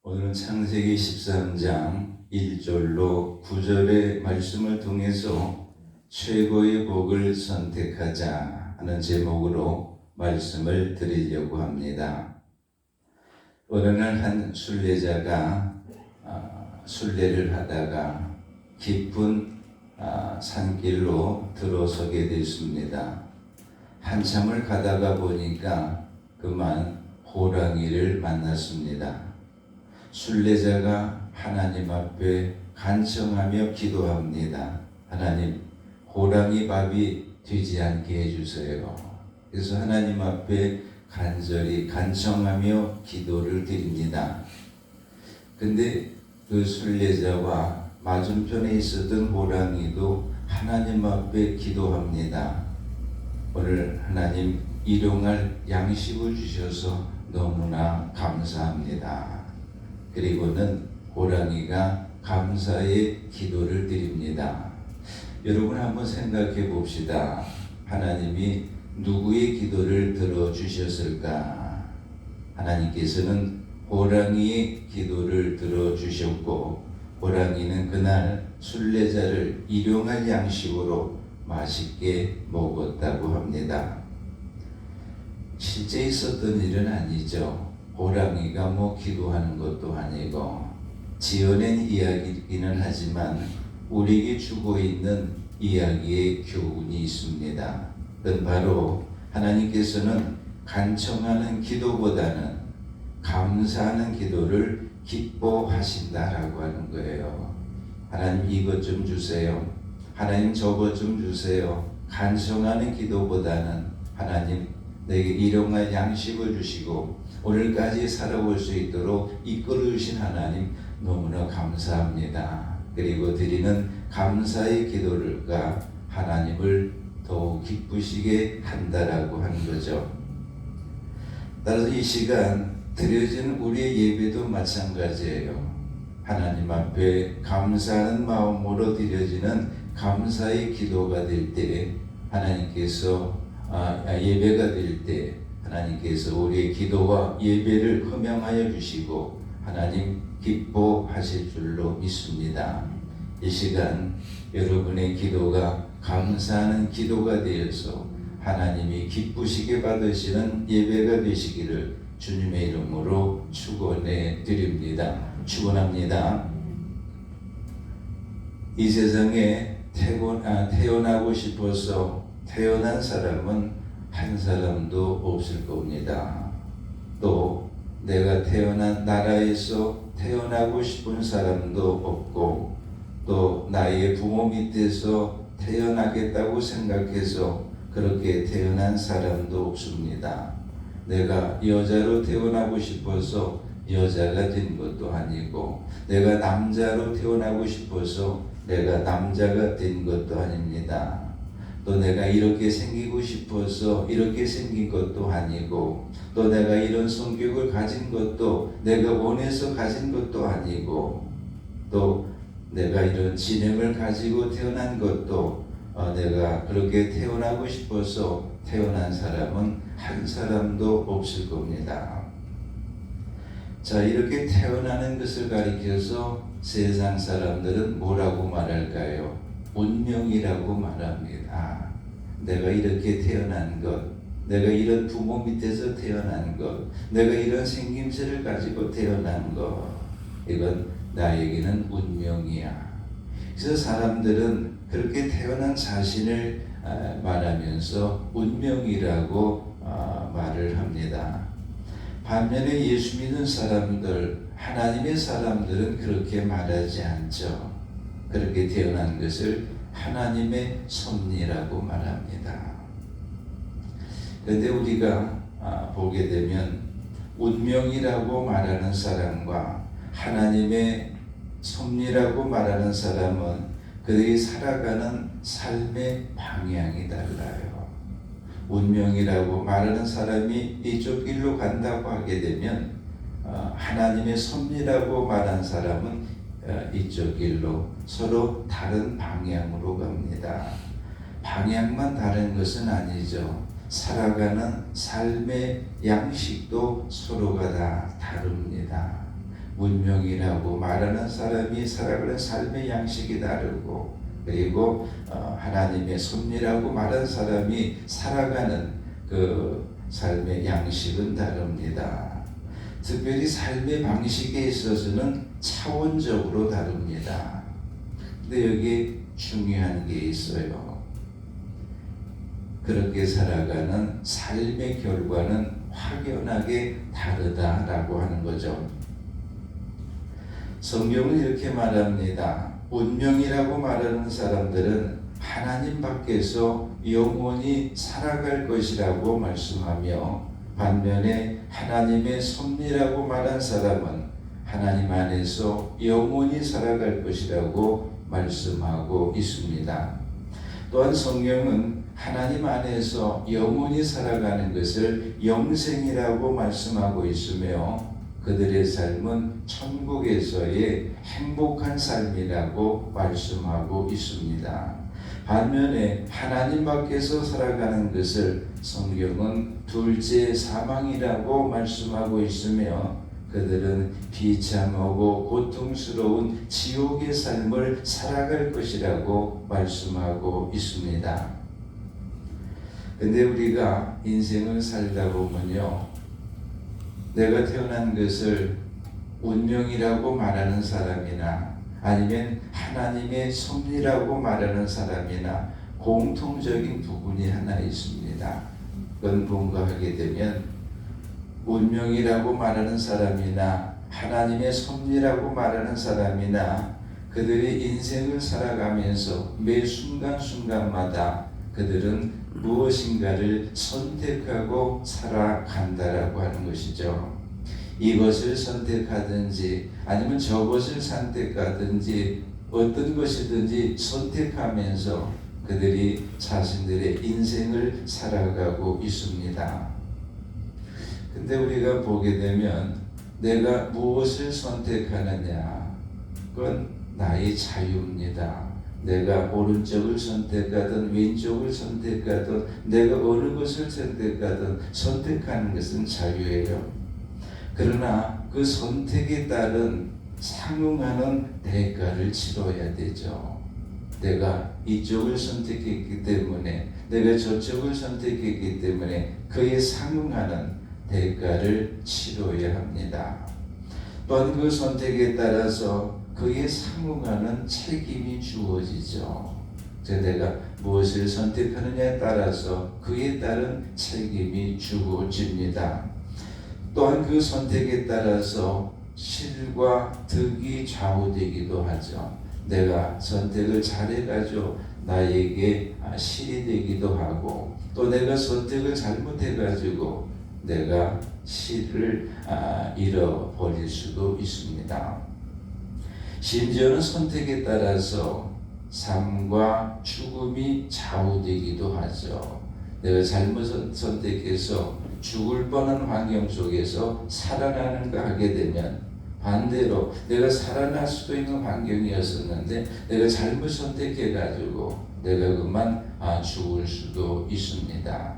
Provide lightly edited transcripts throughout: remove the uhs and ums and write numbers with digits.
오늘은 창세기 13장 1절로 9절의 말씀을 통해서 최고의 복을 선택하자 하는 제목으로 말씀을 드리려고 합니다. 어느 날 한 순례자가 순례를 하다가 깊은 산길로 들어서게 됐습니다. 한참을 가다가 보니까 그만 호랑이를 만났습니다. 순례자가 하나님 앞에 간청하며 기도합니다. 하나님, 호랑이 밥이 되지 않게 해주세요. 그래서 하나님 앞에 간절히 간청하며 기도를 드립니다. 근데 그 순례자와 맞은편에 있었던 호랑이도 하나님 앞에 기도합니다. 오늘 하나님 일용할 양식을 주셔서 너무나 감사합니다. 그리고는 호랑이가 감사의 기도를 드립니다. 여러분 한번 생각해 봅시다. 하나님이 누구의 기도를 들어주셨을까? 하나님께서는 호랑이의 기도를 들어주셨고, 호랑이는 그날 순례자를 일용할 양식으로 맛있게 먹었다고 합니다. 실제 있었던 일은 아니죠. 호랑이가 기도하는 것도 아니고 지어낸 이야기이기는 하지만 우리에게 주고 있는 이야기의 교훈이 있습니다. 그건 바로 하나님께서는 간청하는 기도보다는 감사하는 기도를 기뻐하신다라고 하는 거예요. 하나님 이것 좀 주세요. 하나님 저것 좀 주세요. 간청하는 기도보다는 하나님 내게 일용할 양식을 주시고 오늘까지 살아올 수 있도록 이끌어 주신 하나님 너무나 감사합니다. 그리고 드리는 감사의 기도가 하나님을 더욱 기쁘시게 한다라고 하는 거죠. 따라서 이 시간 드려지는 우리의 예배도 마찬가지예요. 하나님 앞에 감사하는 마음으로 드려지는 감사의 기도가 될 때 하나님께서 예배가 될 때 하나님께서 우리의 기도와 예배를 흠양하여 주시고 하나님 기뻐하실 줄로 믿습니다. 이 시간 여러분의 기도가 감사하는 기도가 되어서 하나님이 기쁘시게 받으시는 예배가 되시기를 주님의 이름으로 축원해 드립니다. 축원합니다. 이 세상에 태어나고 싶어서 태어난 사람은 한 사람도 없을 겁니다. 또 내가 태어난 나라에서 태어나고 싶은 사람도 없고 또 나의 부모 밑에서 태어나겠다고 생각해서 그렇게 태어난 사람도 없습니다. 내가 여자로 태어나고 싶어서 여자가 된 것도 아니고 내가 남자로 태어나고 싶어서 내가 남자가 된 것도 아닙니다. 또 내가 이렇게 생기고 싶어서 이렇게 생긴 것도 아니고 또 내가 이런 성격을 가진 것도 내가 원해서 가진 것도 아니고 또 내가 이런 지능을 가지고 태어난 것도 내가 그렇게 태어나고 싶어서 태어난 사람은 한 사람도 없을 겁니다. 자, 이렇게 태어나는 것을 가리켜서 세상 사람들은 뭐라고 말할까요? 운명이라고 말합니다. 내가 이렇게 태어난 것, 내가 이런 부모 밑에서 태어난 것, 내가 이런 생김새를 가지고 태어난 것, 이건 나에게는 운명이야. 그래서 사람들은 그렇게 태어난 자신을 말하면서 운명이라고 말을 합니다. 반면에 예수 믿는 사람들, 하나님의 사람들은 그렇게 말하지 않죠. 그렇게 태어난 것을 하나님의 섭리라고 말합니다. 그런데 우리가 보게 되면 운명이라고 말하는 사람과 하나님의 섭리라고 말하는 사람은 그들이 살아가는 삶의 방향이 달라요. 운명이라고 말하는 사람이 이쪽 길로 간다고 하게 되면 하나님의 섭리라고 말하는 사람은 이쪽 길로 서로 다른 방향으로 갑니다. 방향만 다른 것은 아니죠. 살아가는 삶의 양식도 서로가 다 다릅니다. 운명이라고 말하는 사람이 살아가는 삶의 양식이 다르고, 그리고 하나님의 섭리라고 말하는 사람이 살아가는 그 삶의 양식은 다릅니다. 특별히 삶의 방식에 있어서는 차원적으로 다릅니다. 근데 여기 중요한 게 있어요. 그렇게 살아가는 삶의 결과는 확연하게 다르다라고 하는 거죠. 성경은 이렇게 말합니다. 운명이라고 말하는 사람들은 하나님 밖에서 영원히 살아갈 것이라고 말씀하며, 반면에 하나님의 섭리라고 말한 사람은 하나님 안에서 영원히 살아갈 것이라고 말씀하고 있습니다. 또한 성경은 하나님 안에서 영원히 살아가는 것을 영생이라고 말씀하고 있으며, 그들의 삶은 천국에서의 행복한 삶이라고 말씀하고 있습니다. 반면에 하나님 밖에서 살아가는 것을 성경은 둘째 사망이라고 말씀하고 있으며, 그들은 비참하고 고통스러운 지옥의 삶을 살아갈 것이라고 말씀하고 있습니다. 근데 우리가 인생을 살다 보면요, 내가 태어난 것을 운명이라고 말하는 사람이나 아니면 하나님의 섭리라고 말하는 사람이나 공통적인 부분이 하나 있습니다. 그건 뭔가 하게 되면 운명이라고 말하는 사람이나 하나님의 섭리라고 말하는 사람이나 그들의 인생을 살아가면서 매 순간순간마다 그들은 무엇인가를 선택하고 살아간다라고 하는 것이죠. 이것을 선택하든지 아니면 저것을 선택하든지 어떤 것이든지 선택하면서 그들이 자신들의 인생을 살아가고 있습니다. 근데 우리가 보게 되면 내가 무엇을 선택하느냐, 그건 나의 자유입니다. 내가 오른쪽을 선택하든 왼쪽을 선택하든 내가 어느 것을 선택하든 선택하는 것은 자유예요. 그러나 그 선택에 따른 상응하는 대가를 치러야 되죠. 내가 이쪽을 선택했기 때문에, 내가 저쪽을 선택했기 때문에 그에 상응하는 대가를 치러야 합니다. 또한 그 선택에 따라서 그에 상응하는 책임이 주어지죠. 내가 무엇을 선택하느냐에 따라서 그에 따른 책임이 주어집니다. 또한 그 선택에 따라서 실과 득이 좌우되기도 하죠. 내가 선택을 잘해가지고 나에게 실이 되기도 하고, 또 내가 선택을 잘못해가지고 내가 실을 잃어버릴 수도 있습니다. 심지어는 선택에 따라서 삶과 죽음이 좌우되기도 하죠. 내가 잘못 선택해서 죽을 뻔한 환경 속에서 살아나는가 하게 되면, 반대로 내가 살아날 수도 있는 환경이었었는데 내가 잘못 선택해가지고 내가 그만 죽을 수도 있습니다.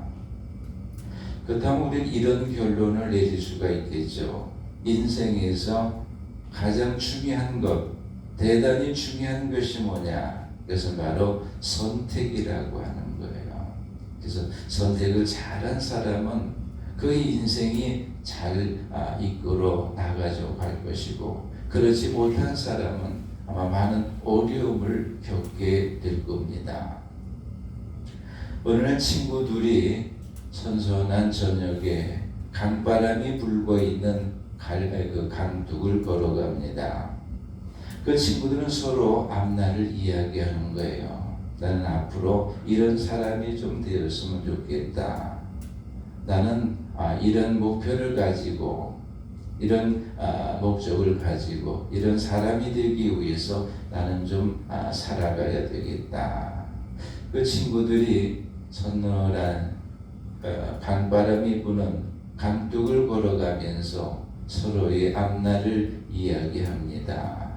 그렇다면 우리는 이런 결론을 내릴 수가 있겠죠. 인생에서 가장 중요한 것, 대단히 중요한 것이 뭐냐? 그것은 바로 선택이라고 하는 거예요. 그래서 선택을 잘한 사람은 그 인생이 잘 이끌어 나가져 갈 것이고, 그렇지 못한 사람은 아마 많은 어려움을 겪게 될 겁니다. 어느 날 친구 둘이 선선한 저녁에 강바람이 불고 있는 그 강둑을 걸어갑니다. 그 친구들은 서로 앞날을 이야기하는 거예요. 나는 앞으로 이런 사람이 좀 되었으면 좋겠다. 나는 이런 목표를 가지고, 이런 목적을 가지고 이런 사람이 되기 위해서 나는 좀 살아가야 되겠다. 그 친구들이 선선한 강바람이 부는 강둑을 걸어가면서 서로의 앞날을 이야기합니다.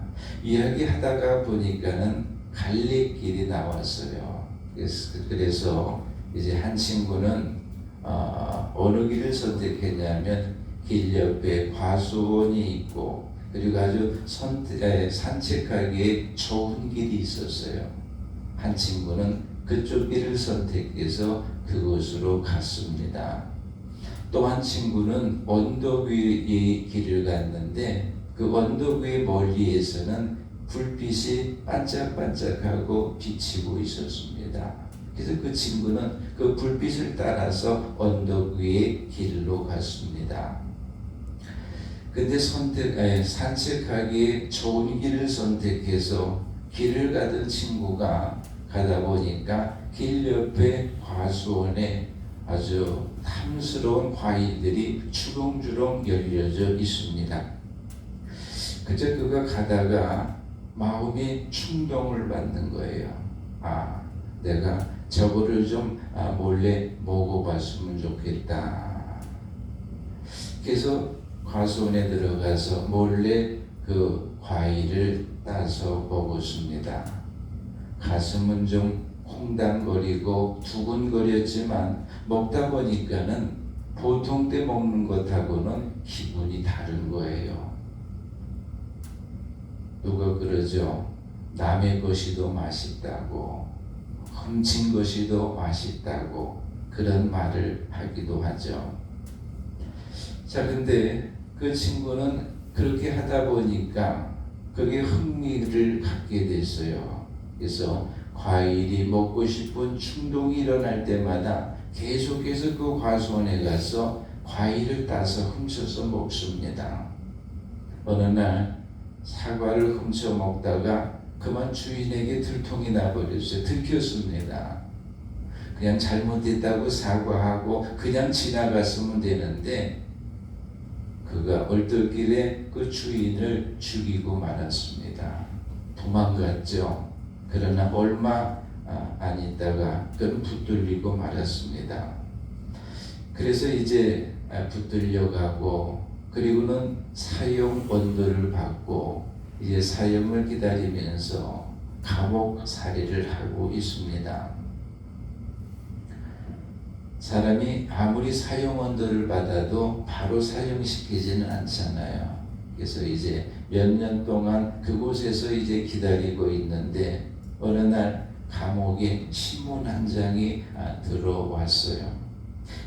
이야기하다가 보니까는 갈림길이 나왔어요. 그래서 이제 한 친구는 어느 길을 선택했냐면 길 옆에 과수원이 있고 그리고 아주 산책하기에 좋은 길이 있었어요. 한 친구는 그쪽 길을 선택해서 그곳으로 갔습니다. 또 한 친구는 언덕 위의 길을 갔는데 그 언덕 위의 멀리에서는 불빛이 반짝반짝하고 비치고 있었습니다. 그래서 그 친구는 그 불빛을 따라서 언덕 위의 길로 갔습니다. 근데 산책하기에 좋은 길을 선택해서 길을 가던 친구가 가다 보니까 길 옆에 과수원에 아주 탐스러운 과일들이 주렁주렁 열려져 있습니다. 그저 그가 가다가 마음이 충동을 받는 거예요. 내가 저거를 좀 몰래 먹어봤으면 좋겠다. 그래서 과수원에 들어가서 몰래 그 과일을 따서 먹었습니다. 가슴은 좀 콩당거리고 두근거렸지만 먹다 보니까는 보통 때 먹는 것하고는 기분이 다른 거예요. 누가 그러죠? 남의 것이 더 맛있다고, 훔친 것이 더 맛있다고 그런 말을 하기도 하죠. 자, 근데 그 친구는 그렇게 하다 보니까 그게 흥미를 갖게 됐어요. 그래서 과일이 먹고 싶은 충동이 일어날 때마다 계속해서 그 과수원에 가서 과일을 따서 훔쳐서 먹습니다. 어느 날 사과를 훔쳐 먹다가 그만 주인에게 들통이 나버렸어요. 들켰습니다. 그냥 잘못했다고 사과하고 그냥 지나갔으면 되는데 그가 얼떨결에 그 주인을 죽이고 말았습니다. 도망갔죠. 그러나 얼마 안 있다가 그는 붙들리고 말았습니다. 그래서 이제 붙들려가고 그리고는 사형 언도를 받고 이제 사형을 기다리면서 감옥 살이를 하고 있습니다. 사람이 아무리 사형 언도를 받아도 바로 사형시키지는 않잖아요. 그래서 이제 몇 년 동안 그곳에서 이제 기다리고 있는데 어느 날 감옥에 신문 한 장이 들어왔어요.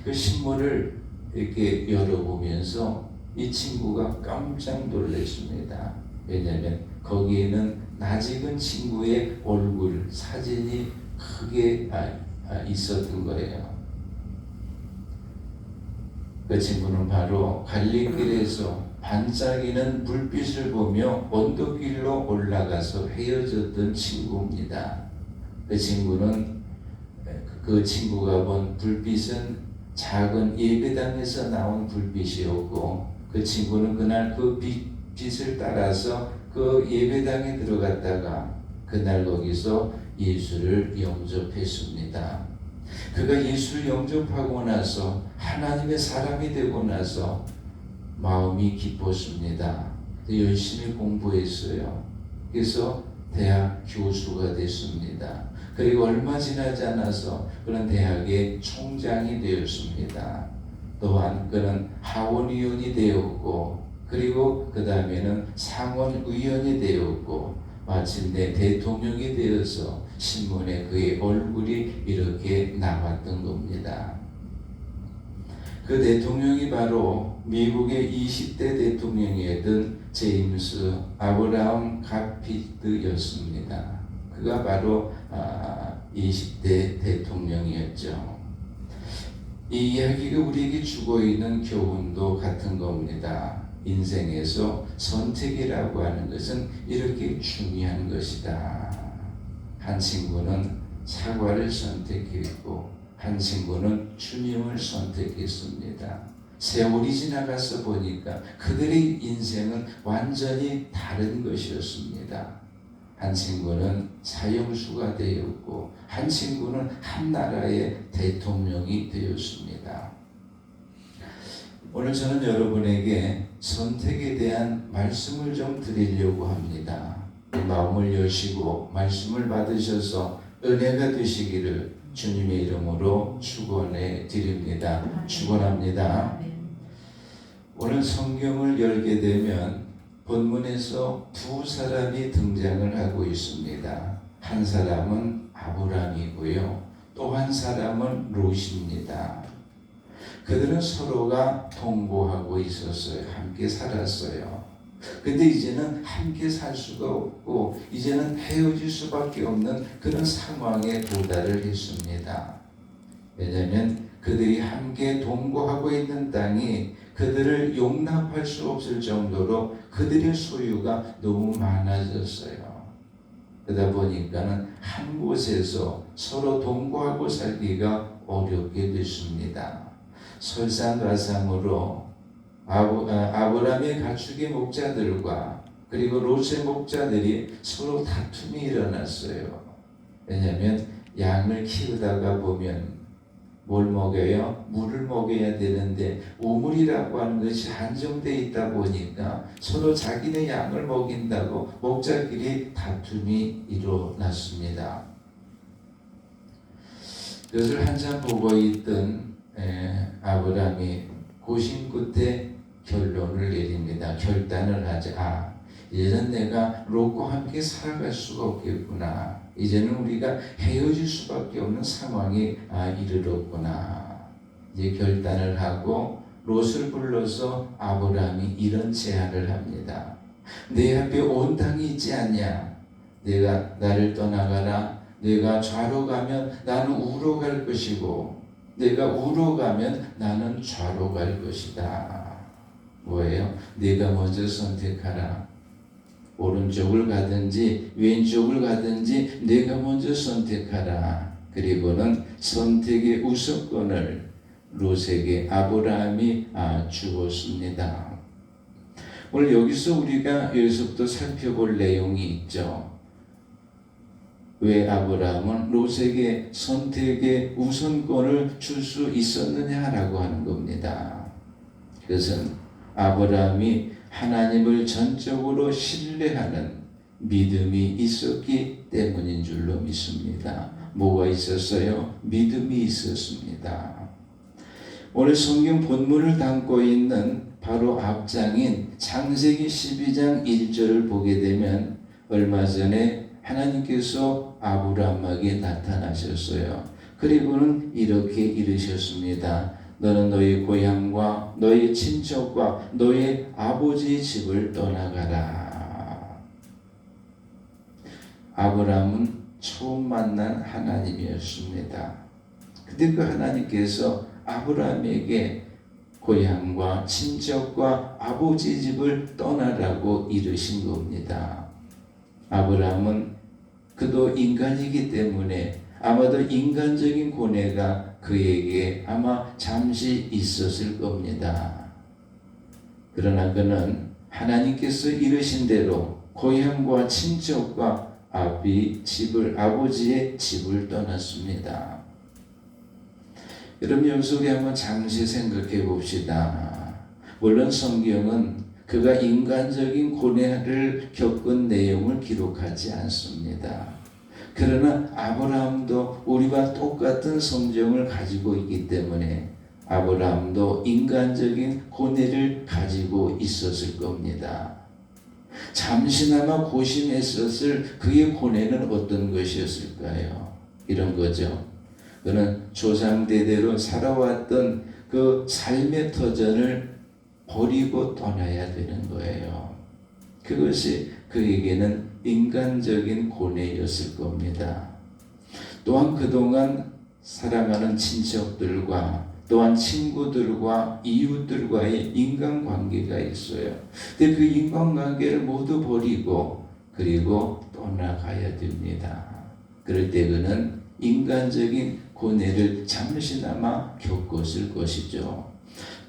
그 신문을 이렇게 열어보면서 이 친구가 깜짝 놀랐습니다. 왜냐하면 거기에는 낯익은 친구의 얼굴 사진이 크게 있었던 거예요. 그 친구는 바로 갈림길에서 반짝이는 불빛을 보며 언덕 위로 올라가서 헤어졌던 친구입니다. 그 친구는 그 친구가 본 불빛은 작은 예배당에서 나온 불빛이었고 그 친구는 그날 그 빛을 따라서 그 예배당에 들어갔다가 그날 거기서 예수를 영접했습니다. 그가 예수를 영접하고 나서 하나님의 사람이 되고 나서 마음이 기뻤습니다. 열심히 공부했어요. 그래서 대학 교수가 됐습니다. 그리고 얼마 지나지 않아서 그런 대학의 총장이 되었습니다. 또한 그는 하원의원이 되었고 그리고 그 다음에는 상원의원이 되었고 마침내 대통령이 되어서 신문에 그의 얼굴이 이렇게 나왔던 겁니다. 그 대통령이 바로 미국의 20대 대통령이었던 제임스 아브라함 가피드였습니다. 그가 바로 20대 대통령이었죠. 이 이야기가 우리에게 주고 있는 교훈도 같은 겁니다. 인생에서 선택이라고 하는 것은 이렇게 중요한 것이다. 한 친구는 사과를 선택했고 한 친구는 주님을 선택했습니다. 세월이 지나가서 보니까 그들의 인생은 완전히 다른 것이었습니다. 한 친구는 사형수가 되었고 한 친구는 한 나라의 대통령이 되었습니다. 오늘 저는 여러분에게 선택에 대한 말씀을 좀 드리려고 합니다. 마음을 여시고 말씀을 받으셔서 은혜가 되시기를 주님의 이름으로 축원해 드립니다. 축원합니다. 오늘 성경을 열게 되면 본문에서 두 사람이 등장을 하고 있습니다. 한 사람은 아브람이고요. 또 한 사람은 롯입니다. 그들은 서로가 동거하고 있었어요. 함께 살았어요. 근데 이제는 함께 살 수가 없고 이제는 헤어질 수밖에 없는 그런 상황에 도달을 했습니다. 왜냐하면 그들이 함께 동거하고 있는 땅이 그들을 용납할 수 없을 정도로 그들의 소유가 너무 많아졌어요. 그러다 보니까는 한 곳에서 서로 동거하고 살기가 어렵게 됐습니다. 설상가상으로 아브라함의 가축의 목자들과 그리고 롯의 목자들이 서로 다툼이 일어났어요. 왜냐하면 양을 키우다가 보면 뭘 먹여요? 물을 먹여야 되는데 우물이라고 하는 것이 한정되어 있다 보니까 서로 자기네 양을 먹인다고 목자끼리 다툼이 일어났습니다. 그것을 한참 보고 있던 아브라함이 고심 끝에 결론을 내립니다. 결단을 하자. 이제는 내가 롯과 함께 살아갈 수가 없겠구나. 이제는 우리가 헤어질 수밖에 없는 상황이 이르렀구나. 이제 결단을 하고 롯을 불러서 아브라함이 이런 제안을 합니다. 내 앞에 온 땅이 있지 않냐? 내가 나를 떠나가라. 내가 좌로 가면 나는 우로 갈 것이고 내가 우로 가면 나는 좌로 갈 것이다. 뭐예요? 네가 먼저 선택하라. 오른쪽을 가든지 왼쪽을 가든지 내가 먼저 선택하라. 그리고는 선택의 우선권을 롯에게 아브라함이 주었습니다. 오늘 여기서 우리가 여기서부터 살펴볼 내용이 있죠. 왜 아브라함은 롯에게 선택의 우선권을 줄 수 있었느냐라고 하는 겁니다. 그것은 아브라함이 하나님을 전적으로 신뢰하는 믿음이 있었기 때문인 줄로 믿습니다. 뭐가 있었어요? 믿음이 있었습니다. 오늘 성경 본문을 담고 있는 바로 앞장인 창세기 12장 1절을 보게 되면 얼마 전에 하나님께서 아브라함에게 나타나셨어요. 그리고는 이렇게 이르셨습니다. 너는 너희 고향과 너희 친척과 너희 아버지의 집을 떠나가라. 아브라함은 처음 만난 하나님이었습니다. 근데 그 하나님께서 아브라함에게 고향과 친척과 아버지의 집을 떠나라고 이르신 겁니다. 아브라함은 그도 인간이기 때문에 아마도 인간적인 고뇌가 그에게 아마 잠시 있었을 겁니다. 그러나 그는 하나님께서 이르신 대로 고향과 친척과 아버지의 집을 떠났습니다. 여러분 여기서 우리 한번 잠시 생각해 봅시다. 물론 성경은 그가 인간적인 고뇌를 겪은 내용을 기록하지 않습니다. 그러나 아브라함도 우리와 똑같은 성정을 가지고 있기 때문에 아브라함도 인간적인 고뇌를 가지고 있었을 겁니다. 잠시나마 고심했었을 그의 고뇌는 어떤 것이었을까요? 이런 거죠. 그는 조상대대로 살아왔던 그 삶의 터전을 버리고 떠나야 되는 거예요. 그것이 그에게는 인간적인 고뇌였을 겁니다. 또한 그동안 사랑하는 친척들과 또한 친구들과 이웃들과의 인간관계가 있어요. 근데 그 인간관계를 모두 버리고 그리고 떠나가야 됩니다. 그럴 때 그는 인간적인 고뇌를 잠시나마 겪었을 것이죠.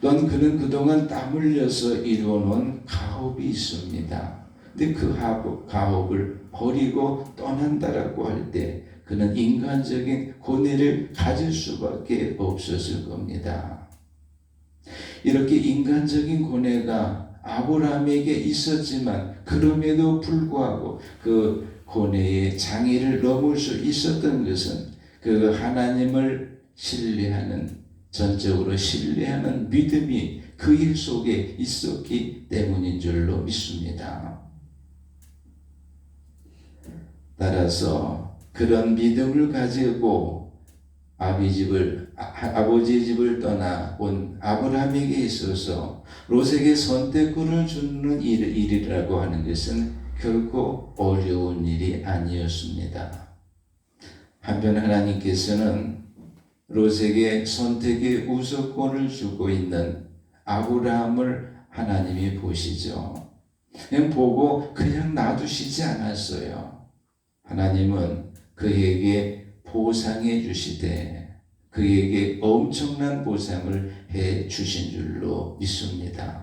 또한 그는 그동안 땀 흘려서 이루어놓은 가업이 있습니다. 근데 그 가업을 버리고 떠난다라고 할 때 그는 인간적인 고뇌를 가질 수밖에 없었을 겁니다. 이렇게 인간적인 고뇌가 아브라함에게 있었지만 그럼에도 불구하고 그 고뇌의 장애를 넘을 수 있었던 것은 그 하나님을 신뢰하는 전적으로 신뢰하는 믿음이 그 일 속에 있었기 때문인 줄로 믿습니다. 따라서 그런 믿음을 가지고 아버지 집을 떠나 온 아브라함에게 있어서 롯에게 선택권을 주는 일이라고 하는 것은 결코 어려운 일이 아니었습니다. 한편 하나님께서는 롯에게 선택의 우선권을 주고 있는 아브라함을 하나님이 보시죠. 그냥 보고 그냥 놔두시지 않았어요. 하나님은 그에게 보상해 주시되 그에게 엄청난 보상을 해 주신 줄로 믿습니다.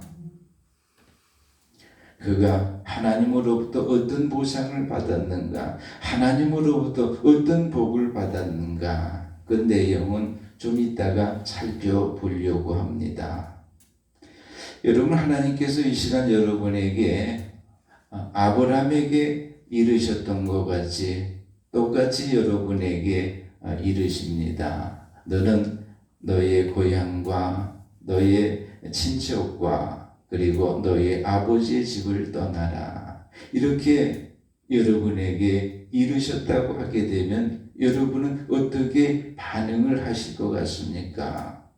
그가 하나님으로부터 어떤 보상을 받았는가, 하나님으로부터 어떤 복을 받았는가, 그 내용은 좀 이따가 살펴보려고 합니다. 여러분, 하나님께서 이 시간 여러분에게 아브라함에게 이르셨던 것 같이 똑같이 여러분에게 이르십니다. 너는 너의 고향과 너의 친척과 그리고 너의 아버지의 집을 떠나라. 이렇게 여러분에게 이르셨다고 하게 되면 여러분은 어떻게 반응을 하실 것 같습니까?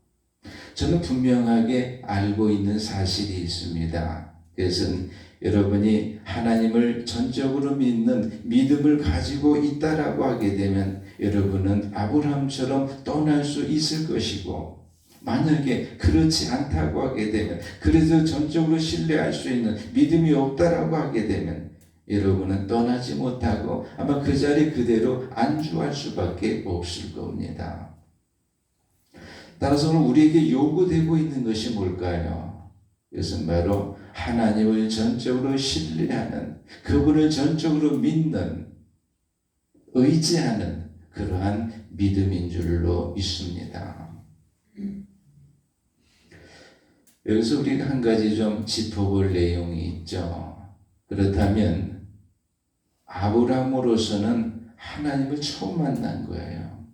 저는 분명하게 알고 있는 사실이 있습니다. 그것은 여러분이 하나님을 전적으로 믿는 믿음을 가지고 있다라고 하게 되면 여러분은 아브라함처럼 떠날 수 있을 것이고, 만약에 그렇지 않다고 하게 되면, 그래서 전적으로 신뢰할 수 있는 믿음이 없다라고 하게 되면 여러분은 떠나지 못하고 아마 그 자리 그대로 안주할 수밖에 없을 겁니다. 따라서 오늘 우리에게 요구되고 있는 것이 뭘까요? 이것은 바로 하나님을 전적으로 신뢰하는, 그분을 전적으로 믿는, 의지하는 그러한 믿음인 줄로 믿습니다. 여기서 우리가 한 가지 좀 짚어볼 내용이 있죠. 그렇다면 아브라함으로서는 하나님을 처음 만난 거예요.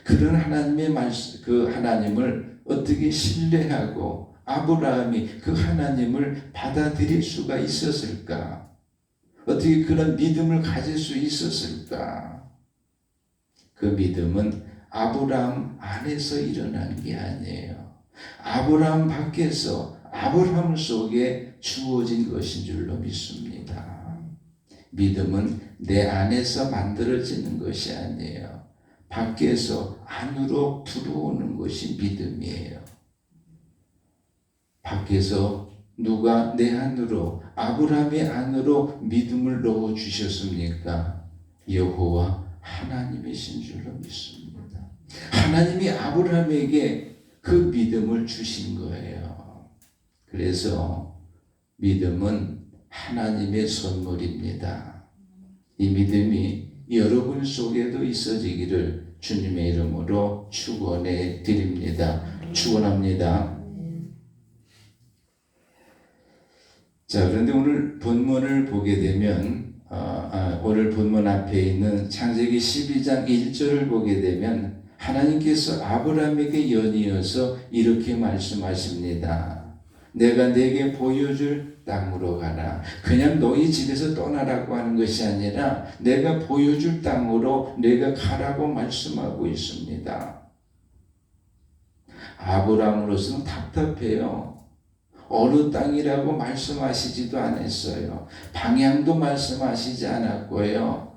그런 하나님의 말씀, 그 하나님을 어떻게 신뢰하고 아브라함이 그 하나님을 받아들일 수가 있었을까? 어떻게 그런 믿음을 가질 수 있었을까? 그 믿음은 아브라함 안에서 일어난 게 아니에요. 아브라함 밖에서, 아브라함 속에 주어진 것인 줄로 믿습니다. 믿음은 내 안에서 만들어지는 것이 아니에요. 밖에서 안으로 들어오는 것이 믿음이에요. 밖에서 누가 내 안으로, 아브라함의 안으로 믿음을 넣어 주셨습니까? 여호와 하나님이신 줄로 믿습니다. 하나님이 아브라함에게 그 믿음을 주신 거예요. 그래서 믿음은 하나님의 선물입니다. 이 믿음이 여러분 속에도 있어지기를 주님의 이름으로 축원해 드립니다. 축원합니다. 자, 그런데 오늘 본문을 보게 되면 오늘 본문 앞에 있는 창세기 12장 1절을 보게 되면 하나님께서 아브라함에게 연이어서 이렇게 말씀하십니다. 내가 내게 보여줄 땅으로 가라. 그냥 너희 집에서 떠나라고 하는 것이 아니라 내가 보여줄 땅으로 내가 가라고 말씀하고 있습니다. 아브라함으로서는 답답해요. 어느 땅이라고 말씀하시지도 않았어요. 방향도 말씀하시지 않았고요.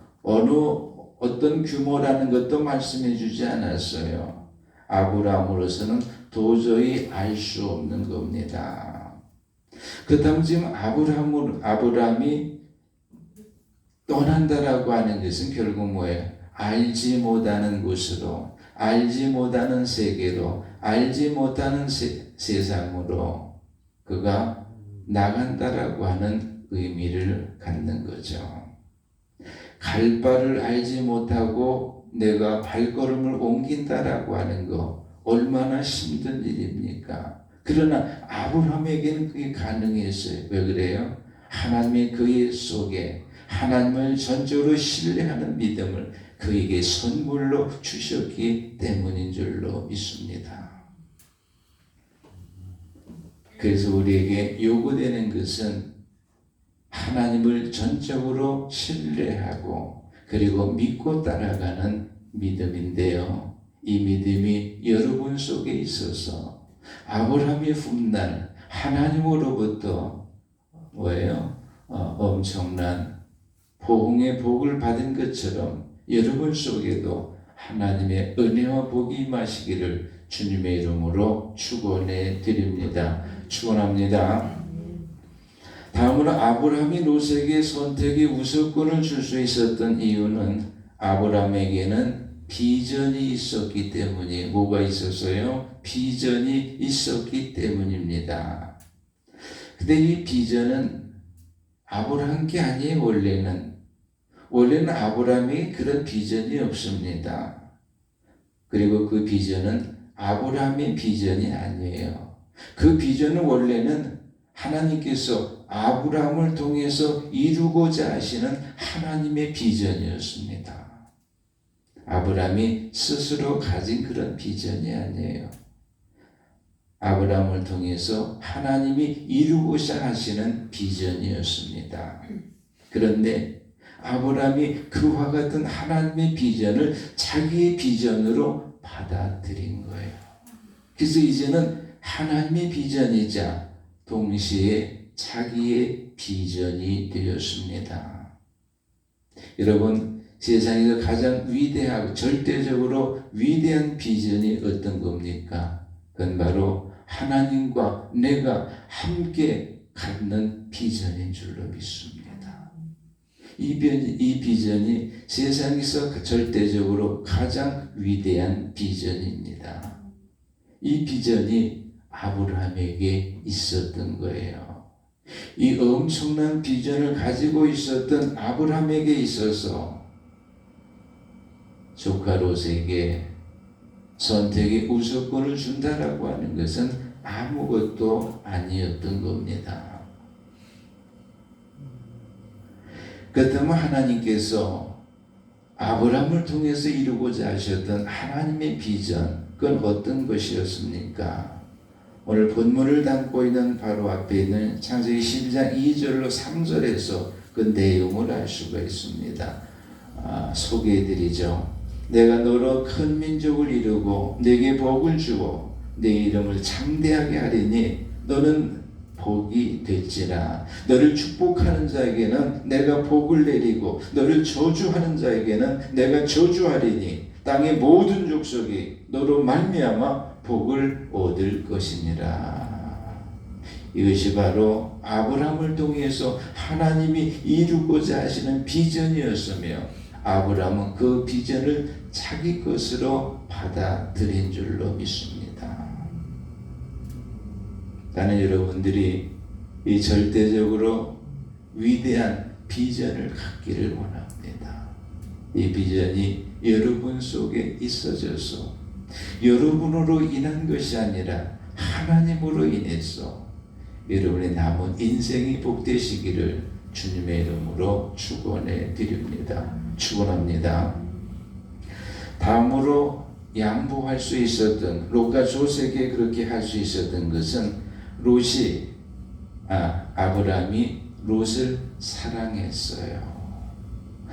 어떤 규모라는 것도 말씀해 주지 않았어요. 아브라함으로서는 도저히 알 수 없는 겁니다. 그렇다면 지금 아브라함이 떠난다라고 하는 것은 결국 뭐예요? 알지 못하는 곳으로, 알지 못하는 세계로, 알지 못하는 세상으로 그가 나간다라고 하는 의미를 갖는 거죠. 갈 바를 알지 못하고 내가 발걸음을 옮긴다라고 하는 거 얼마나 힘든 일입니까? 그러나 아브라함에게는 그게 가능했어요. 왜 그래요? 하나님의 그의 속에 하나님을 전적으로 신뢰하는 믿음을 그에게 선물로 주셨기 때문인 줄로 믿습니다. 그래서 우리에게 요구되는 것은 하나님을 전적으로 신뢰하고 그리고 믿고 따라가는 믿음인데요. 이 믿음이 여러분 속에 있어서 아브라함이 훗날 하나님으로부터 뭐예요? 엄청난 보응의 복을 받은 것처럼 여러분 속에도 하나님의 은혜와 복이 임하시기를 주님의 이름으로 축원해 드립니다. 축원합니다. 다음으로 아브라함이 롯에게 선택의 우선권을 줄 수 있었던 이유는 아브라함에게는 비전이 있었기 때문이 뭐가 있었어요? 비전이 있었기 때문입니다. 근데 이 비전은 아브라함 게 아니에요. 원래는 아브라함이 그런 비전이 없습니다. 그리고 그 비전은 아브라함의 비전이 아니에요. 그 비전은 원래는 하나님께서 아브라함을 통해서 이루고자 하시는 하나님의 비전이었습니다. 아브라함이 스스로 가진 그런 비전이 아니에요. 아브라함을 통해서 하나님이 이루고자 하시는 비전이었습니다. 그런데 아브라함이 그와 같은 하나님의 비전을 자기의 비전으로 받아들인 거예요. 그래서 이제는 하나님의 비전이자 동시에 자기의 비전이 되었습니다. 여러분, 세상에서 가장 위대하고 절대적으로 위대한 비전이 어떤 겁니까? 그건 바로 하나님과 내가 함께 갖는 비전인 줄로 믿습니다. 이 비전이 세상에서 절대적으로 가장 위대한 비전입니다. 이 비전이 아브라함에게 있었던 거예요. 이 엄청난 비전을 가지고 있었던 아브라함에게 있어서 조카 롯에게 선택의 우선권을 준다라고 하는 것은 아무것도 아니었던 겁니다. 그렇다면 하나님께서 아브라함을 통해서 이루고자 하셨던 하나님의 비전, 그건 어떤 것이었습니까? 오늘 본문을 담고 있는 바로 앞에 있는 창세기 12장 2절로 3절에서 그 내용을 알 수가 있습니다. 소개해드리죠. 내가 너로 큰 민족을 이루고 내게 복을 주고 내 이름을 창대하게 하리니 너는 복이 될지라. 너를 축복하는 자에게는 내가 복을 내리고 너를 저주하는 자에게는 내가 저주하리니 땅의 모든 족속이 너로 말미암아 복을 얻을 것이니라. 이것이 바로 아브라함을 통해서 하나님이 이루고자 하시는 비전이었으며 아브라함은 그 비전을 자기 것으로 받아들인 줄로 믿습니다. 나는 여러분들이 이 절대적으로 위대한 비전을 갖기를 원합니다. 이 비전이 여러분 속에 있어져서 여러분으로 인한 것이 아니라 하나님으로 인해서 여러분의 남은 인생이 복되시기를 주님의 이름으로 축원해 드립니다. 축원합니다. 다음으로 양보할 수 있었던, 롯과 조세에게 그렇게 할 수 있었던 것은 아브라함이 롯을 사랑했어요.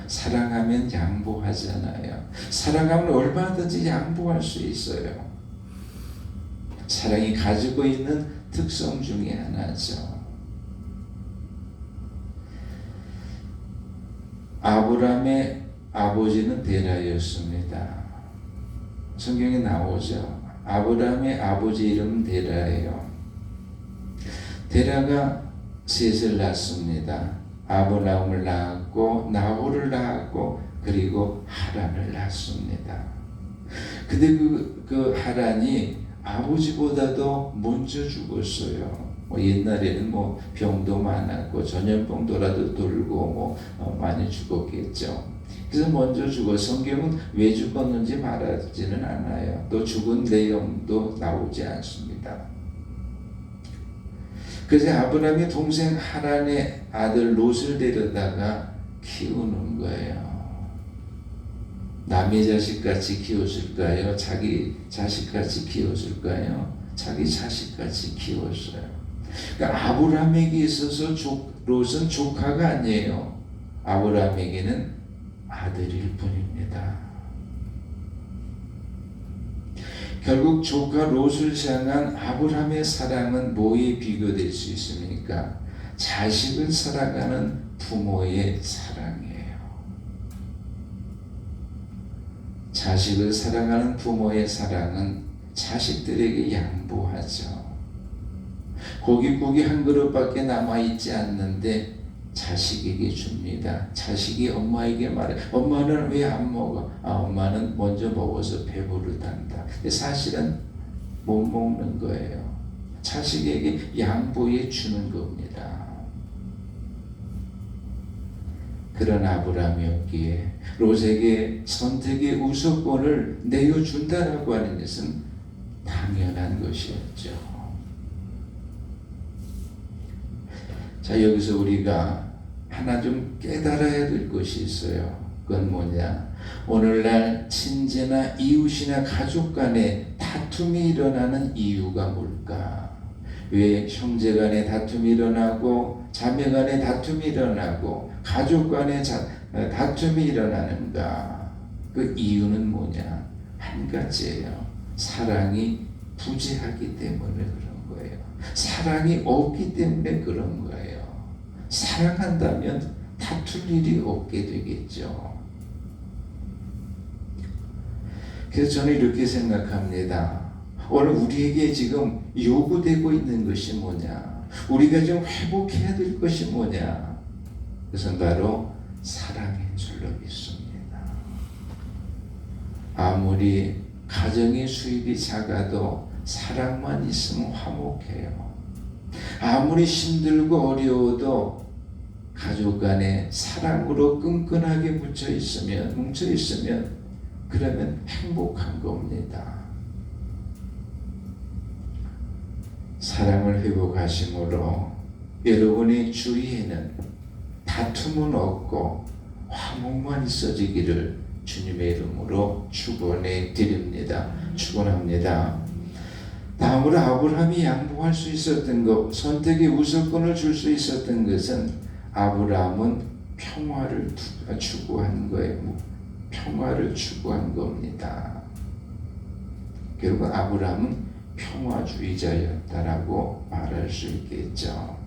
사랑하면 양보하잖아요. 사랑하면 얼마든지 양보할 수 있어요. 사랑이 가지고 있는 특성 중에 하나죠. 아브라함의 아버지는 데라였습니다. 성경에 나오죠. 아브라함의 아버지 이름은 데라예요. 데라가 셋을 낳습니다. 아브라함을 낳았고 나홀을 낳았고 그리고 하란을 낳습니다. 근데 그 하란이 아버지보다도 먼저 죽었어요. 옛날에는 병도 많았고 전염병도라도 돌고 많이 죽었겠죠. 그래서 먼저 죽어. 성경은 왜 죽었는지 말하지는 않아요. 또 죽은 내용도 나오지 않습니다. 그래서 아브라함이 동생 하란의 아들 롯을 데려다가 키우는 거예요. 남의 자식같이 키웠을까요? 자기 자식같이 키웠을까요? 자기 자식같이 키웠어요. 그러니까 아브라함에게 있어서 롯은 조카가 아니에요. 아브라함에게는 아들일 뿐입니다. 결국 조카 롯을 향한 아브라함의 사랑은 뭐에 비교될 수 있습니까? 자식을 사랑하는 부모의 사랑이에요. 자식을 사랑하는 부모의 사랑은 자식들에게 양보하죠. 고깃국이 한 그릇밖에 남아있지 않는데 자식에게 줍니다. 자식이 엄마에게 말해, 엄마는 왜 안 먹어? 엄마는 먼저 먹어서 배부르단다. 근데 사실은 못 먹는 거예요. 자식에게 양보해 주는 겁니다. 그런 아브라함이었기에 롯에게 선택의 우선권을 내어준다라고 하는 것은 당연한 것이었죠. 자, 여기서 우리가 하나 좀 깨달아야 될 것이 있어요. 그건 뭐냐? 오늘날 친지나 이웃이나 가족 간에 다툼이 일어나는 이유가 뭘까? 왜 형제 간에 다툼이 일어나고 자매 간에 다툼이 일어나고 가족 간에 다툼이 일어나는가? 그 이유는 뭐냐? 한 가지예요. 사랑이 부재하기 때문에 그런 거예요. 사랑이 없기 때문에 그런 거예요. 사랑한다면 다툴 일이 없게 되겠죠. 그래서 저는 이렇게 생각합니다. 오늘 우리에게 지금 요구되고 있는 것이 뭐냐? 우리가 좀 회복해야 될 것이 뭐냐? 그것은 바로 사랑인 줄로 믿습니다. 아무리 가정의 수입이 작아도 사랑만 있으면 화목해요. 아무리 힘들고 어려워도 가족 간에 사랑으로 끈끈하게 뭉쳐 있으면 그러면 행복한 겁니다. 사랑을 회복하심으로 여러분의 주위에는 다툼은 없고 화목만 있어지기를 주님의 이름으로 축원해 드립니다. 축원합니다. 다음으로 아브라함이 양보할 수 있었던 것, 선택의 우선권을 줄 수 있었던 것은 아브라함은 평화를 추구한 거예요. 평화를 추구한 겁니다. 결국 아브라함은 평화주의자였다라고 말할 수 있겠죠.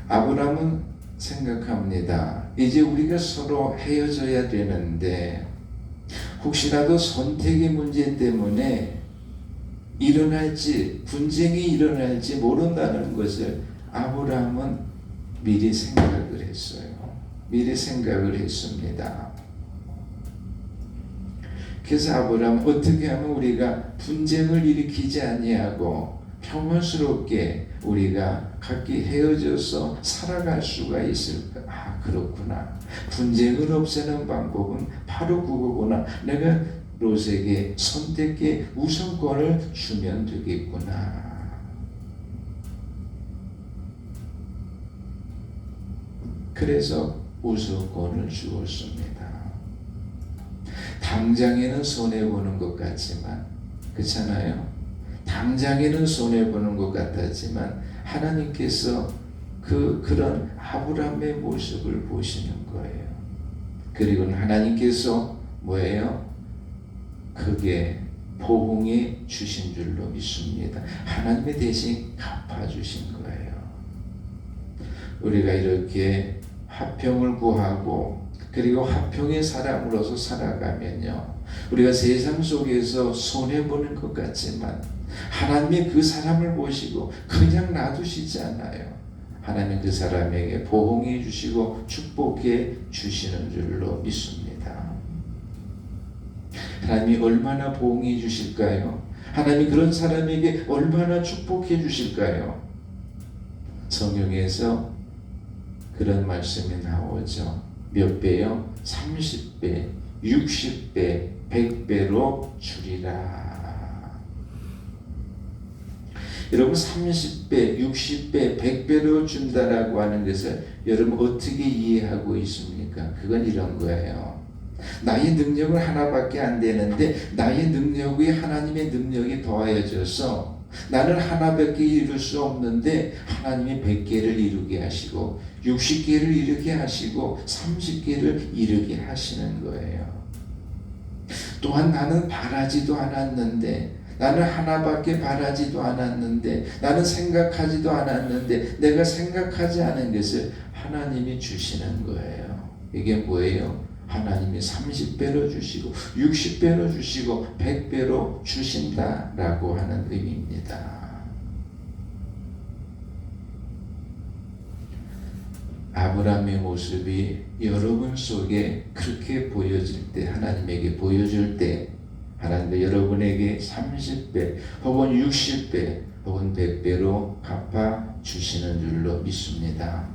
아브라함은 생각합니다. 이제 우리가 서로 헤어져야 되는데 혹시라도 선택의 문제 때문에 분쟁이 일어날지 모른다는 것을 아브라함은 미리 생각을 했어요. 미리 생각을 했습니다. 그래서 아브라함 어떻게 하면 우리가 분쟁을 일으키지 아니하고 평화스럽게 우리가 각기 헤어져서 살아갈 수가 있을까? 그렇구나. 분쟁을 없애는 방법은 바로 그거구나. 내가 롯에게 선택의 우선권을 주면 되겠구나. 그래서 우선권을 주었습니다. 당장에는 손해보는 것 같지만, 그렇잖아요? 당장에는 손해보는 것 같았지만 하나님께서 그런 아브라함의 모습을 보시는 거예요. 그리고 하나님께서 뭐예요? 크게 보응해 주신 줄로 믿습니다. 하나님의 대신 갚아주신 거예요. 우리가 이렇게 화평을 구하고 그리고 화평의 사람으로서 살아가면요, 우리가 세상 속에서 손해보는 것 같지만 하나님이 그 사람을 보시고 그냥 놔두시지 않아요. 하나님 그 사람에게 보응해 주시고 축복해 주시는 줄로 믿습니다. 하나님이 얼마나 보응해 주실까요? 하나님이 그런 사람에게 얼마나 축복해 주실까요? 성경에서 그런 말씀이 나오죠. 몇 배요? 30배, 60배, 100배로 주리라. 여러분 30배, 60배, 100배로 준다라고 하는 것을 여러분 어떻게 이해하고 있습니까? 그건 이런 거예요. 나의 능력은 하나밖에 안 되는데 나의 능력이 하나님의 능력이 더하여져서 나는 하나밖에 이룰 수 없는데 하나님이 100개를 이루게 하시고 60개를 이루게 하시고 30개를 이루게 하시는 거예요. 또한 나는 바라지도 않았는데, 나는 하나밖에 바라지도 않았는데, 나는 생각하지도 않았는데 내가 생각하지 않은 것을 하나님이 주시는 거예요. 이게 뭐예요? 하나님이 30배로 주시고 60배로 주시고 100배로 주신다라고 하는 의미입니다. 아브라함의 모습이 여러분 속에 그렇게 보여질 때, 하나님에게 보여줄 때 하나님도 여러분에게 30배 혹은 60배 혹은 100배로 갚아 주시는 줄로 믿습니다.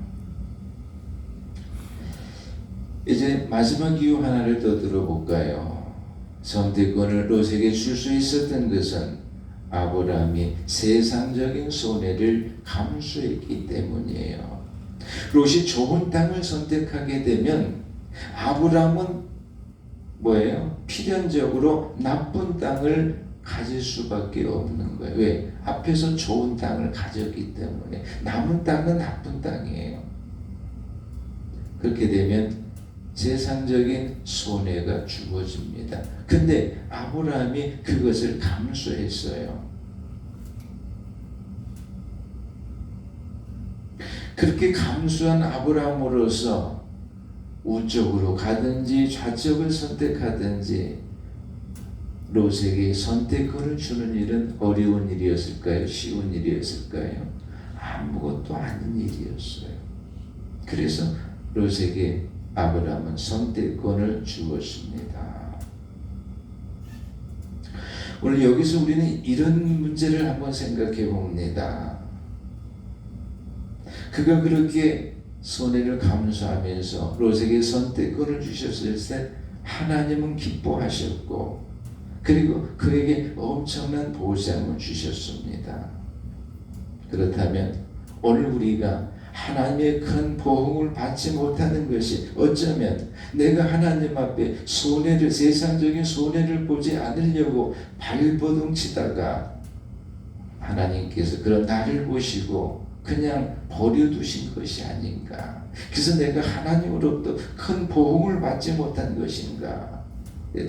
이제 마지막 이유 하나를 더 들어볼까요? 선택권을 롯에게 줄 수 있었던 것은 아브라함이 세상적인 손해를 감수했기 때문이에요. 롯이 좋은 땅을 선택하게 되면 아브라함은 뭐예요? 필연적으로 나쁜 땅을 가질 수밖에 없는 거예요. 왜? 앞에서 좋은 땅을 가졌기 때문에. 남은 땅은 나쁜 땅이에요. 그렇게 되면 세상적인 손해가 주어집니다. 근데 아브라함이 그것을 감수했어요. 그렇게 감수한 아브라함으로서 우쪽으로 가든지 좌쪽을 선택하든지 롯에게 선택권을 주는 일은 어려운 일이었을까요? 쉬운 일이었을까요? 아무것도 아닌 일이었어요. 그래서 롯에게 아브라함은 선택권을 주었습니다. 오늘 여기서 우리는 이런 문제를 한번 생각해 봅니다. 그가 그렇게 손해를 감수하면서 롯에게 선택권을 주셨을 때 하나님은 기뻐하셨고, 그리고 그에게 엄청난 보상을 주셨습니다. 그렇다면 오늘 우리가 하나님의 큰 보응을 받지 못하는 것이 어쩌면 내가 하나님 앞에 손해를, 세상적인 손해를 보지 않으려고 발버둥 치다가 하나님께서 그런 나를 보시고 그냥 버려두신 것이 아닌가. 그래서 내가 하나님으로부터 큰 보응을 받지 못한 것인가.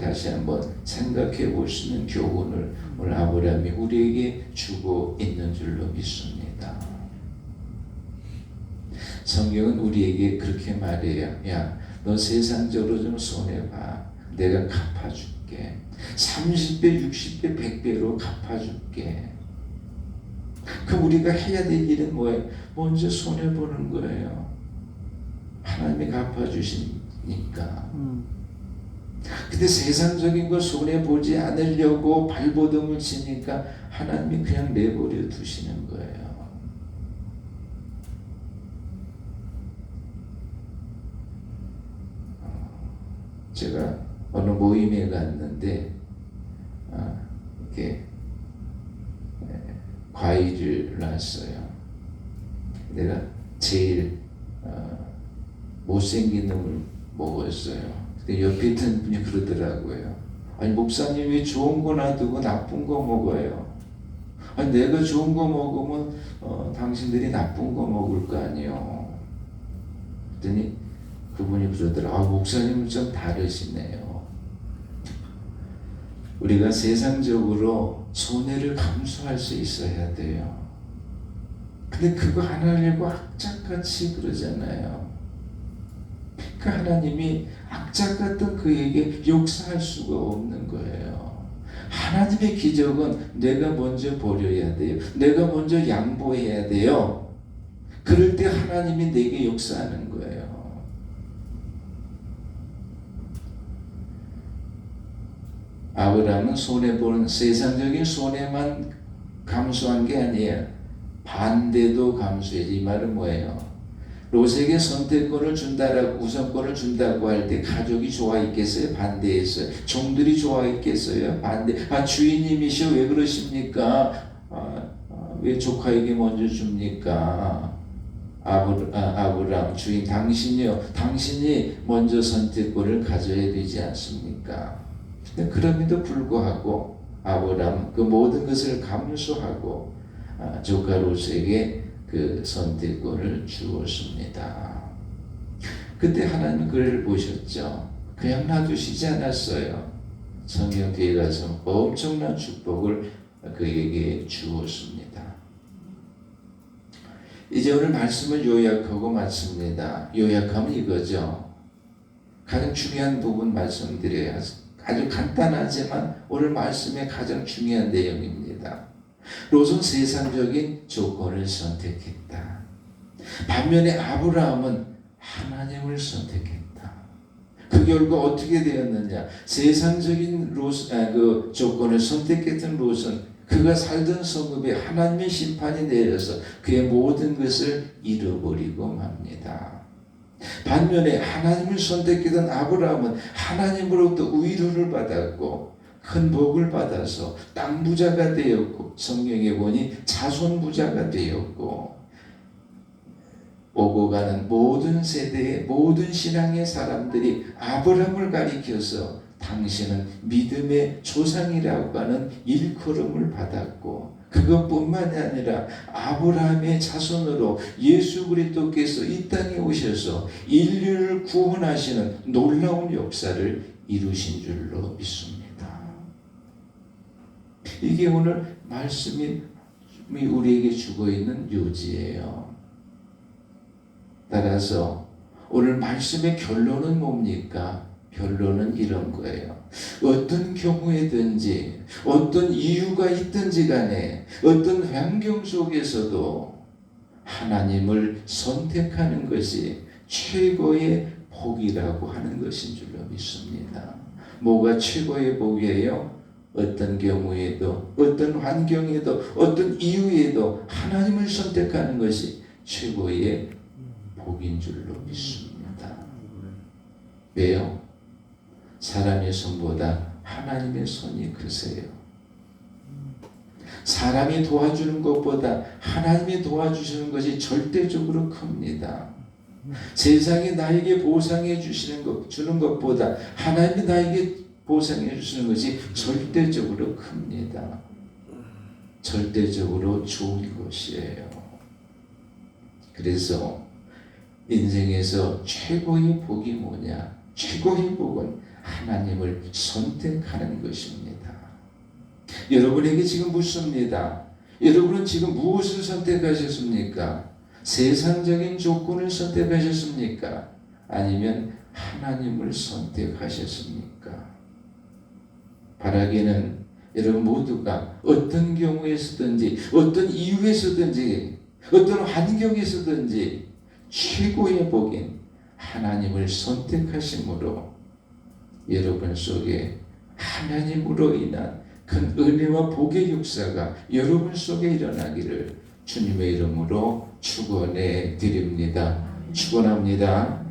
다시 한번 생각해 볼 수 있는 교훈을 오늘 아브라함이 우리에게 주고 있는 줄로 믿습니다. 성경은 우리에게 그렇게 말해요. 야, 너 세상적으로 좀 손해봐. 내가 갚아줄게. 30배, 60배, 100배로 갚아줄게. 그럼 우리가 해야 될 일은 뭐예요? 먼저 손해보는 거예요. 하나님이 갚아주시니까. 근데 세상적인 거 손해보지 않으려고 발버둥을 치니까 하나님이 그냥 내버려 두시는 거예요. 제가 어느 모임에 갔는데 이렇게 과일을 놨어요. 내가 제일 못생긴 놈을 먹었어요. 근데 옆에 있던 분이 그러더라고요. 아니 목사님 왜 좋은 거 놔두고 나쁜 거 먹어요? 아니 내가 좋은 거 먹으면 당신들이 나쁜 거 먹을 거 아니에요. 그랬더니 그분이 그러더라고요. 아, 목사님은 좀 다르시네요. 우리가 세상적으로 손해를 감수할 수 있어야 돼요. 근데 그거 하나님과 악착같이 그러잖아요. 그 하나님이 악착 같은 그에게 역사할 수가 없는 거예요. 하나님의 기적은 내가 먼저 버려야 돼요. 내가 먼저 양보해야 돼요. 그럴 때 하나님이 내게 역사하는 거예요. 아브라함은 손해보는 세상적인 손해만 감수한 게 아니에요. 반대도 감수해야지. 이 말은 뭐예요? 롯에게 선택권을 준다라고, 우선권을 준다고 할 때 가족이 좋아 있겠어요? 반대했어요. 종들이 좋아 있겠어요? 반대. 아, 주인님이시여 왜 그러십니까? 왜 조카에게 먼저 줍니까? 아브라함 주인 당신이요. 당신이 먼저 선택권을 가져야 되지 않습니까? 그럼에도 불구하고 아브라함 그 모든 것을 감수하고 조카 롯에게 그 선택권을 주었습니다. 그때 하나님 그를 보셨죠. 그냥 놔두시지 않았어요. 성경 뒤에 가서 엄청난 축복을 그에게 주었습니다. 이제 오늘 말씀을 요약하고 마칩니다. 요약하면 이거죠. 가장 중요한 부분 말씀드려야 아주 간단하지만 오늘 말씀의 가장 중요한 내용입니다. 롯은 세상적인 조건을 선택했다. 반면에 아브라함은 하나님을 선택했다. 그 결과 어떻게 되었느냐? 세상적인 그 조건을 선택했던 롯은 그가 살던 성읍에 하나님의 심판이 내려서 그의 모든 것을 잃어버리고 맙니다. 반면에 하나님을 선택했던 아브라함은 하나님으로부터 위로를 받았고 큰 복을 받아서 땅 부자가 되었고 성경에 보니 자손 부자가 되었고 오고 가는 모든 세대의 모든 신앙의 사람들이 아브라함을 가리켜서 당신은 믿음의 조상이라고 하는 일컬음을 받았고 그것뿐만이 아니라 아브라함의 자손으로 예수 그리스도께서 이 땅에 오셔서 인류를 구원하시는 놀라운 역사를 이루신 줄로 믿습니다. 이게 오늘 말씀이 우리에게 주고 있는 요지예요. 따라서 오늘 말씀의 결론은 뭡니까? 결론은 이런 거예요. 어떤 경우에든지 어떤 이유가 있든지 간에 어떤 환경 속에서도 하나님을 선택하는 것이 최고의 복이라고 하는 것인 줄로 믿습니다. 뭐가 최고의 복이에요? 어떤 경우에도 어떤 환경에도 어떤 이유에도 하나님을 선택하는 것이 최고의 복인 줄로 믿습니다. 왜요? 사람의 손보다 하나님의 손이 크세요. 사람이 도와주는 것보다 하나님이 도와주시는 것이 절대적으로 큽니다. 세상이 나에게 보상해 주는 것보다 하나님이 나에게 보상해 주시는 것이 절대적으로 큽니다. 절대적으로 좋은 것이에요. 그래서 인생에서 최고의 복이 뭐냐? 최고의 복은 하나님을 선택하는 것입니다. 여러분에게 지금 묻습니다. 여러분은 지금 무엇을 선택하셨습니까? 세상적인 조건을 선택하셨습니까? 아니면 하나님을 선택하셨습니까? 바라기는 여러분 모두가 어떤 경우에서든지 어떤 이유에서든지 어떤 환경에서든지 최고의 복인 하나님을 선택하심으로 여러분 속에 하나님으로 인한 큰 은혜와 복의 역사가 여러분 속에 일어나기를 주님의 이름으로 축원해 드립니다. 축원합니다.